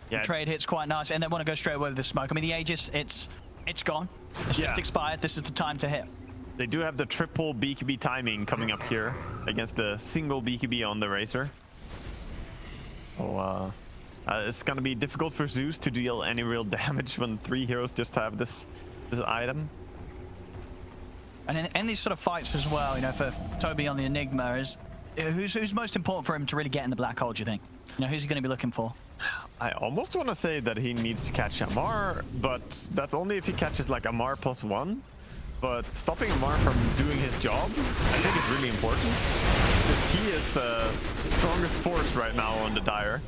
Yeah. The trade hit's quite nice, and then want to go straight away with the smoke. I mean, the Aegis, it's gone. It's just expired. This is the time to hit. They do have the triple BKB timing coming up here against the single BKB on the Razor. So it's gonna be difficult for Zeus to deal any real damage when 3 heroes just have this item. And in these sort of fights as well, you know, for Toby on the Enigma, is who's most important for him to really get in the black hole, do you think? You know, who's he going to be looking for? I almost want to say that he needs to catch Amar, but that's only if he catches like Amar +1. But stopping Amar from doing his job, I think is really important. Because he is the strongest force right now on the Dire.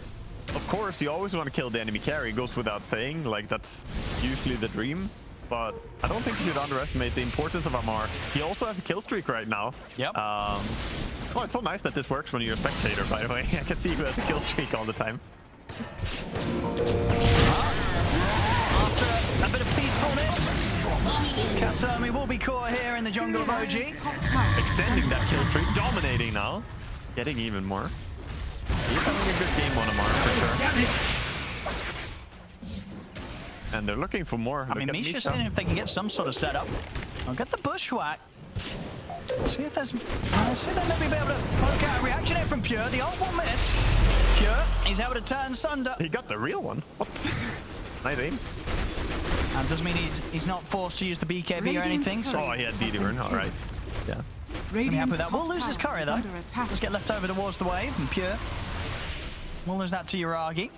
Of course, you always want to kill the enemy carry, goes without saying, like that's usually the dream. But I don't think you should underestimate the importance of Amar. He also has a kill streak right now. Yep. Oh, it's so nice that this works when you're a spectator, by the way. I can see who has a kill streak all the time. After a bit of peacefulness, Katomi will be caught here in the jungle of OG. Extending that kill streak, dominating now. Getting even more. He's having a good game on Amar for sure. And they're looking for more. I mean, Misha's seeing if they can get some sort of setup. I'll get the bushwhack. See if there's... see if they maybe be able to poke out a reaction here from Pure. The ult will miss. Pure, he's able to turn Sunder. He got the real one. What? Nice aim. And doesn't mean he's not forced to use the BKB or anything. So oh, he had DD burn. All right. Yeah. I'm happy with that. We'll lose his courier though. Just get left over towards the wave and Pure. We'll lose that to Yuragi.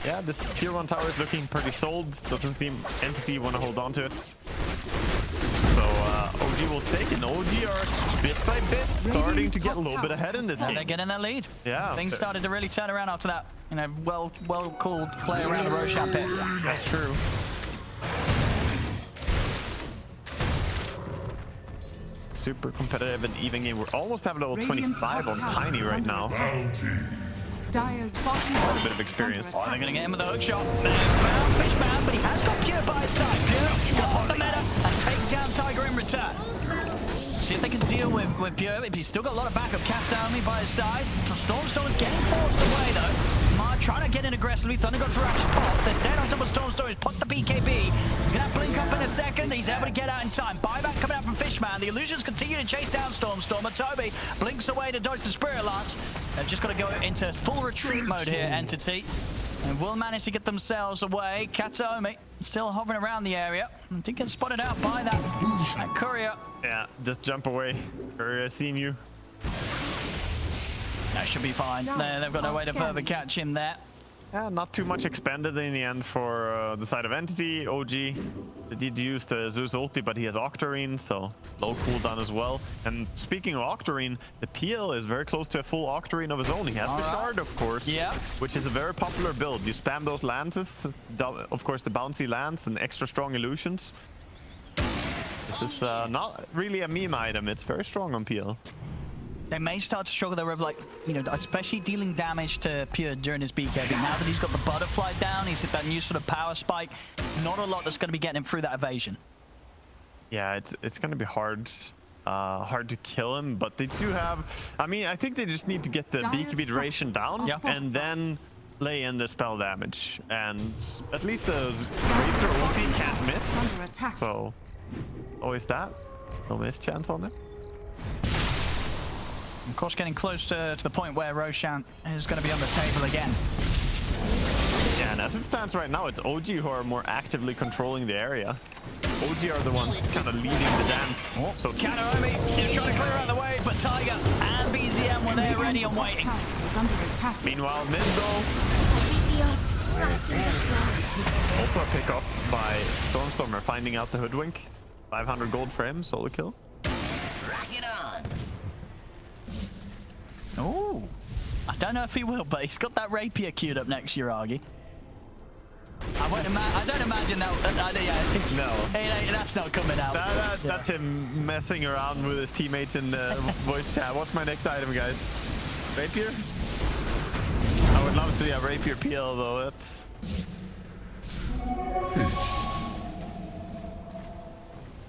Yeah, this tier 1 tower is looking pretty sold. Doesn't seem Entity want to hold on to it. So OG will take it. OG are bit by bit starting to get a little bit ahead in this game. They're getting their lead. Yeah. Things started to really turn around after that. You know, well called play around the Roshan pit. That's true. Super competitive and even game. We're almost having level 25 on Tiny right now. Dire's bottom A bit of experience. Oh, they're going to get him with a hook shot. There's found Fishman, but he has got Pure by his side. Pure can hop the meta and take down Tiger in return. See if they can deal with Pure. He's still got a lot of backup. Katomi by his side. Stormstorm is getting forced away though. Mar trying to get in aggressively. Thunder got Drax pop. They're staying on top of Stormstorm. He's put the BKB. He's going to blink up in a second. He's able to get out in time. Buyback coming out from Fishman. The illusions continue to chase down Stormstorm. But Toby blinks away to dodge the Spirit Lance. They've just got to go into full retreat mode here, Entity. And will manage to get themselves away. Katomi still hovering around the area. Did get spotted out by that courier. Yeah, just jump away. Courier, I've seen you. That should be fine. They've got no way to further catch him there. Yeah, not too much expended in the end for the side of Entity. OG did use the Zeus ulti, but he has Octarine, so low cooldown as well. And speaking of Octarine, the PL is very close to a full Octarine of his own. He has the Shard, of course, which is a very popular build. You spam those lances, of course the bouncy lance and extra strong illusions. This is not really a meme item. It's very strong on PL. They may start to struggle there with, like, you know, especially dealing damage to Pure during his BKB. Now that he's got the butterfly down, he's hit that new sort of power spike. Not a lot that's going to be getting him through that evasion. Yeah, it's going to be hard to kill him, but they do have... I mean, I think they just need to get the BKB duration down and then lay in the spell damage. And at least the Razor ulti can't miss. So, always that. No miss chance on it. Of course, getting close to the point where Roshan is going to be on the table again. Yeah, and as it stands right now, it's OG who are more actively controlling the area. OG are the ones kind of leading the dance. Oh, so Kanomi, you're trying to clear out the way, but Tiger and BZM were there ready and waiting. Meanwhile, mid though. Also a pick off by Stormstormer, finding out the hoodwink. 500 gold for him, solo kill. Rock it on. Oh, I don't know if he will, but he's got that rapier queued up next, Yuragi. I don't imagine that. No, that's not coming out. That's him messing around with his teammates in the voice chat. What's my next item, guys? Rapier? I would love to see a rapier PL though. That's.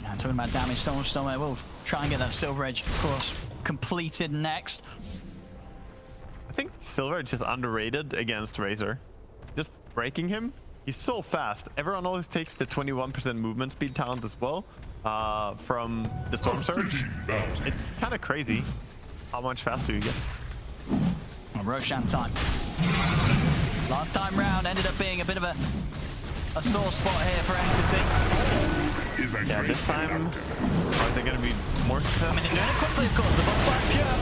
I'm talking about damage. Stormstorm. We'll try and get that Silver Edge, of course, completed next. I I think Silver is just underrated against Razor. Just breaking him, he's so fast. Everyone always takes the 21% movement speed talent as well from the Storm Surge. It's kind of crazy how much faster you get. Roshan time. Last time round ended up being a bit of a sore spot here for Entity. Yeah, this time, are they going to be more successful? I mean, they're doing it quickly, of course. The bottom five pure.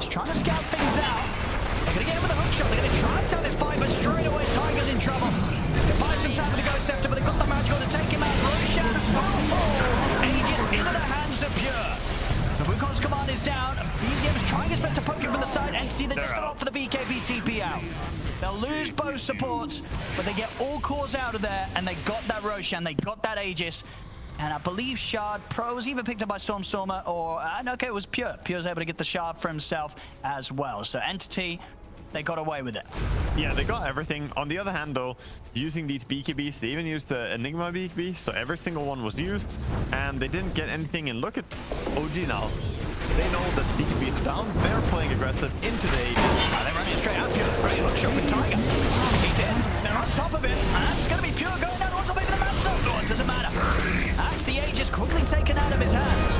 Just trying to scout things out. They're going to get him with a hook shot. They're going to try and start this fight, but straight away, Tiger's in trouble. They buy some time for the Ghost Scepter, but they've got the magic to take him out. Roshan, Aegis into the hands of Pure. So Wukong's command is down. BZM's trying his best to poke him from the side. Entity, they just got off for the BKB TP out. They'll lose both supports, but they get all cores out of there, and they got that Roshan, they got that Aegis. And I believe Shard Pro was either picked up by Stormstormer or, no, okay, it was Pure. Pure's able to get the Shard for himself as well. So Entity, they got away with it. Yeah, they got everything. On the other hand, though, using these BKBs, they even used the Enigma BKB, so every single one was used, and they didn't get anything. And look at OG now. They know that BKBs are down. They're playing aggressive into the Aegis. They're running straight out. Pure. Great hook shot for Tiger. He's in. They're on top of it. And that's going to be Pure going down. Also making the map zone. Oh, it doesn't matter. That's the Aegis quickly taken out of his hands.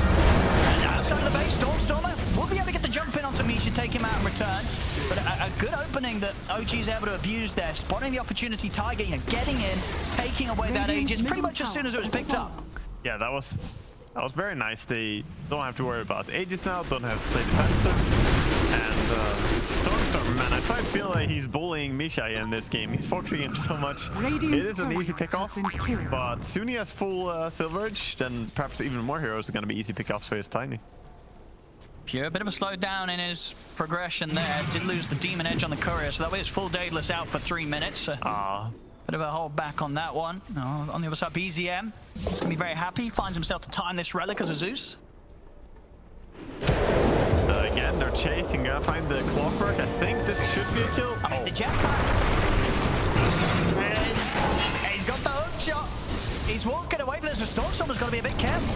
And outside of the base, Stormstormer will be able to get the jump in onto Misha, take him out in return. But a good opening that OG is able to abuse there. Spotting the opportunity, Tiger, getting in, taking away that Aegis pretty much as soon as it was picked up. Yeah, that was very nice. They don't have to worry about Aegis now, don't have to play defensive. And Stormstormer, man, I feel like he's bullying Misha in this game. He's focusing him so much. It is an easy pick-off, but soon he has full Silverage, then perhaps even more heroes are going to be easy pick-offs for his Tiny. Pure, a bit of a slowdown in his progression there. Did lose the Demon Edge on the Courier, so that way it's full Daedalus out for 3 minutes. Bit of a hold back on that one. On the other side, BZM is going to be very happy. Finds himself to time this Relic as a Zeus. Again, they're chasing. Gotta find the Clockwork. I think this should be a kill. Oh, the jetpack. He's got the hook shot. He's walking away from this. The Stormstormer's got to be a bit careful.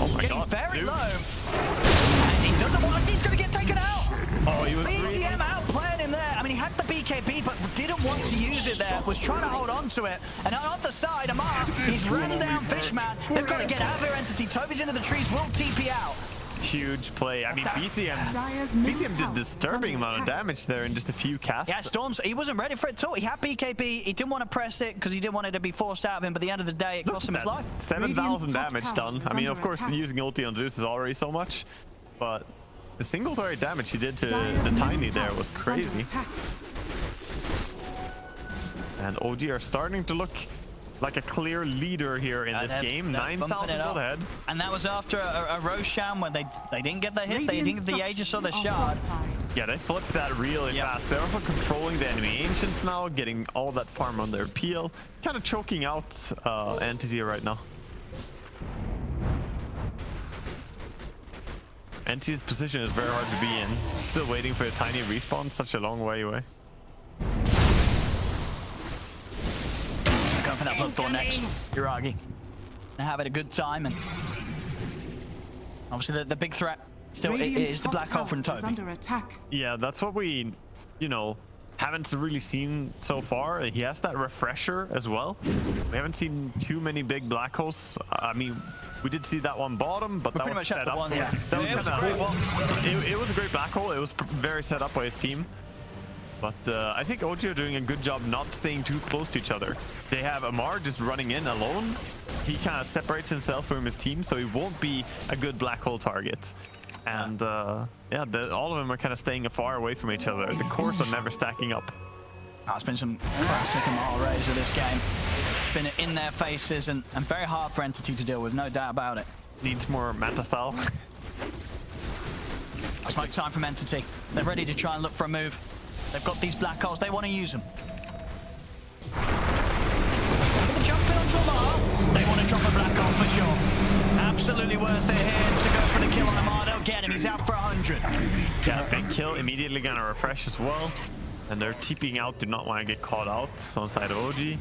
Oh my God, very low. And he doesn't want. He's going to get taken out. Oh, he was BZM outplaying him there. I mean, he had the BKB, but didn't want to use it there. Was trying to hold on to it. And off the side, Amar, he's run down Fishman. They've got to get out of their Entity. Toby's into the trees. Will TP out. Huge play. I mean, BZM did disturbing amount of damage there in just a few casts. Yeah, Storms, he wasn't ready for it at all. He had BKB. He didn't want to press it because he didn't want it to be forced out of him. But at the end of the day, it cost him his life. 7,000 damage done. I mean, of course, using ulti on Zeus is already so much, but the single target damage he did to the Tiny there was crazy. And OG are starting to look like a clear leader here in this game. 9,000 gold ahead. And that was after a Roshan when they didn't get the hit, they didn't get the Aegis or the Shard. Yeah, they flipped that really fast. They're also controlling the enemy Ancients now, getting all that farm on their peel. Kind of choking out Entity right now. Entity's position is very hard to be in. Still waiting for a Tiny respawn, such a long way away. Going for that Bloodthorn next. Yuragi. They're having a good time, and obviously the big threat still is the Black Hole from Toby. Yeah, that's what we, haven't really seen so far. He has that refresher as well. We haven't seen too many big black holes. I mean, we did see that one bottom, but that was set up. That was kind of cool. It was a great black hole. It was very set up by his team. But I think OG are doing a good job not staying too close to each other. They have Amar just running in alone. He kind of separates himself from his team, so he won't be a good black hole target. And yeah, all of them are kind of staying far away from each other. The cores are never stacking up. It's been some classic Amar rays of this game. It's been in their faces and very hard for Entity to deal with, no doubt about it. Needs more Manta style. Smoke time from Entity. They're ready to try and look for a move. They've got these black holes, they want to use them. Jump in onto Amar. They want to drop a black hole for sure. Absolutely worth it here to go for the kill on Amar. They'll get him, he's out for 100. Yeah, big kill, immediately gonna refresh as well. And they're TPing out, do not want to get caught out on side of OG.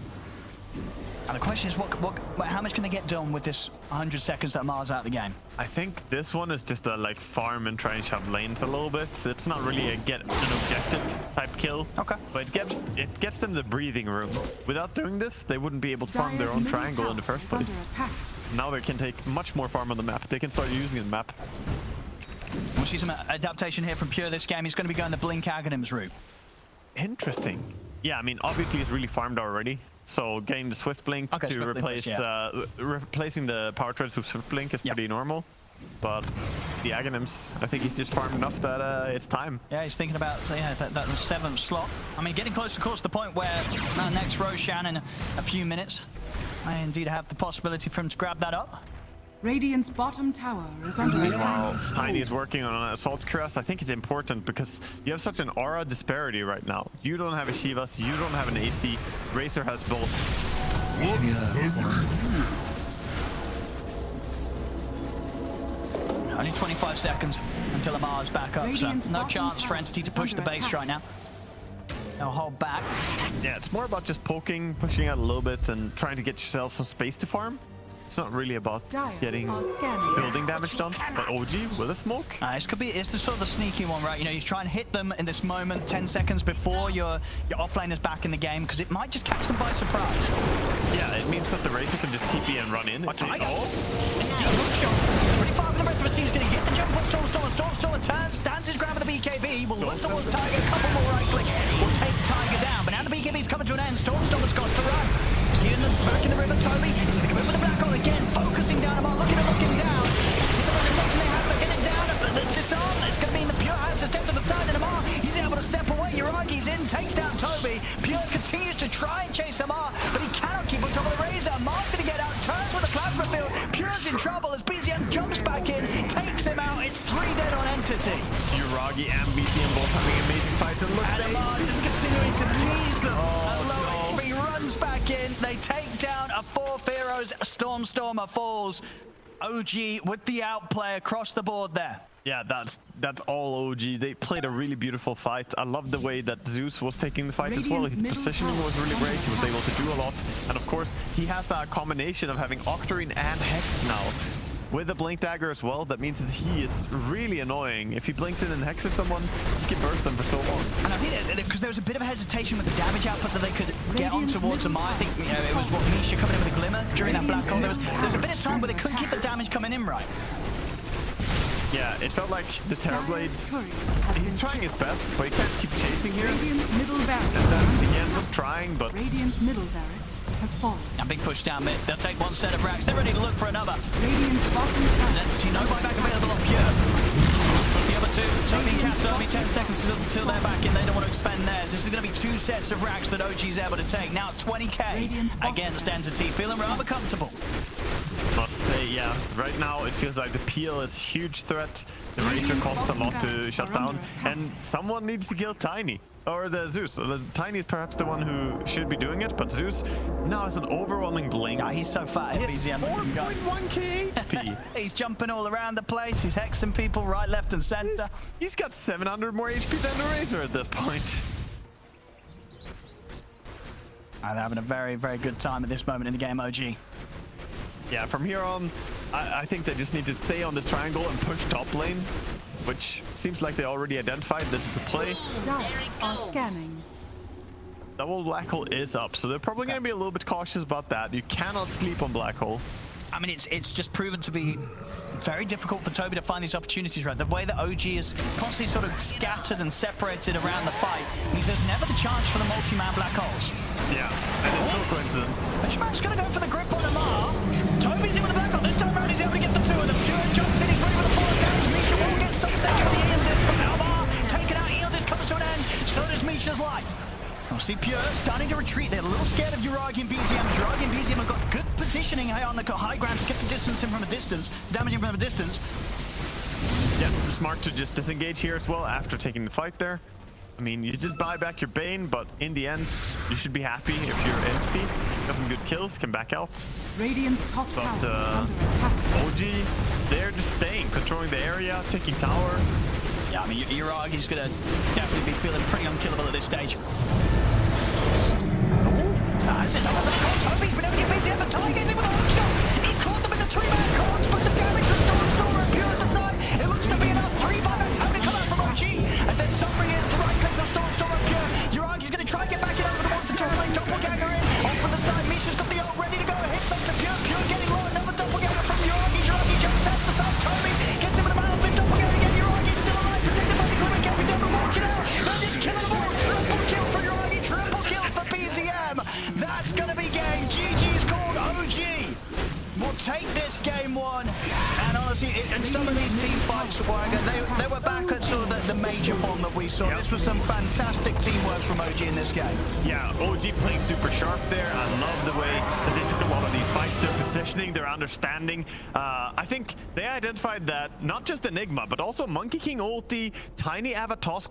And the question is, how much can they get done with this 100 seconds that Mars out of the game? I think this one is just a like farm and try and shove lanes a little bit. It's not really a get an objective type kill. Okay. But it gets them the breathing room. Without doing this, they wouldn't be able to farm their own triangle in the first place. Now they can take much more farm on the map. They can start using the map. We'll see some adaptation here from Pure this game. He's going to be going the Blink Aghanims route. Interesting. Yeah, I mean, obviously he's really farmed already. So getting the Swift Blink to Swift replace Blink, replacing the Power Treads with Swift Blink is pretty normal. But the Aghanims, I think he's just farmed enough that it's time. Yeah, he's thinking about that 7th slot. I mean, getting close, of course, to the point where next Roshan in a few minutes. I indeed have the possibility for him to grab that up. Radiant's bottom tower is under attack. Tiny is working on an Assault Cuirass. I think it's important because you have such an aura disparity right now. You don't have a Shivas, you don't have an AC. Razor has both. Only 25 seconds until Amar's back up, so no chance for Entity to push the base right now. They'll hold back. Yeah, it's more about just poking, pushing out a little bit, and trying to get yourself some space to farm. It's not really about getting building damage done. But OG with a smoke. It's the sort of the sneaky one, right? You know, you try and hit them in this moment, 10 seconds before your offlane is back in the game, because it might just catch them by surprise. Yeah, it means that the Razor can just TP and run in. It's a deep hook shot. It's pretty far from the rest of his team. He's going to hit the jump on Stormstormer turns, stands his ground with the BKB. Will look towards Tiger, a couple more right clicks. Will take Tiger down, but now the BKB's coming to an end. Stormstormer's got to run. He's back in the river, Toby. He's going to come in with the black hole again, focusing down him on, looking down. He's the one that takes him, they have to get it down. The disarm, it's going to be in the Pure hands to step to the side, and Amar, he's able to step away. Uragi's in, takes down Toby. Pure continues to try and chase Amar, but he cannot keep on top of the Razor. Amar's going to get out, turns with the plasma field. Pure's in trouble as BZM jumps back in, takes him out. It's 3 dead on Entity. Uragi and BZM both having amazing fights, and look, Amar is continuing to tease them. He runs back in. They take down a 4th Heroes. Stormstormer falls. OG with the outplay across the board there. Yeah, that's all OG. They played a really beautiful fight. I love the way that Zeus was taking the fight as well. His positioning was really great. He was able to do a lot. And of course, he has that combination of having Octarine and Hex now. With the Blink Dagger as well, that means that he is really annoying. If he blinks in and hexes someone, he can burst them for so long. And I think because there was a bit of hesitation with the damage output that they could get on towards Amar. I think it was what Misha coming in with a glimmer during that black hole. There was a bit of time where they couldn't keep the damage coming in right. Yeah, it felt like the Terrorblade, he's trying his best, but he can't keep chasing here. Radiant's middle barracks. And then he ends up trying, but... Radiant's middle barracks has fallen. A big push down mid. They'll take one set of racks. They're ready to look for another. Radiant's bottom tower. Entity, no buyback available on Pure. The other two, Toby and Cats, only 10 seconds until they're back in. They don't want to expend theirs. This is going to be 2 sets of racks that OG's able to take. Now 20k against Entity. Feeling rather comfortable. Must say, yeah, right now it feels like the Peel is a huge threat. The Razor costs a lot to shut down, and someone needs to kill Tiny. Or the Zeus. So the Tiny is perhaps the one who should be doing it, but Zeus now has an overwhelming blink. Yeah, he's so fat. He has 4.1k HP. He's jumping all around the place. He's hexing people right, left, and center. He's got 700 more HP than the Razor at this point. And they're having a very, very good time at this moment in the game, OG. Yeah, from here on, I think they just need to stay on this triangle and push top lane, which seems like they already identified this is the play. Dire are scanning. Double Black Hole is up, so they're probably going to be a little bit cautious about that. You cannot sleep on Black Hole. I mean, it's just proven to be very difficult for Toby to find these opportunities, right? The way that OG is constantly sort of scattered and separated around the fight means there's never the chance for the multi-man Black Holes. Yeah, and it's no coincidence. Fishman's going to go for the grip on Amar. Toby's in with the Black Hole. This time around, he's able to get the 2 of them. Pure jumps in, he's ready for the 4 damage. Misha won't get stuck there with the Eon Disc, but Amar taken out. Eon Disc comes to an end. So does Misha's life. We'll see Pure starting to retreat. They're a little scared of Uragi and BZM. Uragi and BZM have got good positioning on the high ground to get the distance in from a distance, damaging from a distance. Yeah, smart to just disengage here as well after taking the fight there. I mean, you did buy back your Bane, but in the end, you should be happy if you're Entity. Got some good kills, can back out. Radiant's top tower is under attack. OG, they're just staying, controlling the area, taking tower. Yeah, I mean, Uragi's going to definitely be feeling pretty unkillable at this stage. That's it. Toby's been able to get shots, they were back at sort of the major form that we saw. This was some fantastic teamwork from OG in this game. Yeah, OG played super sharp there. I love the way that they took a lot of these fights, their positioning, their understanding. I think they identified that not just Enigma, but also Monkey King ulti, Tiny Avatos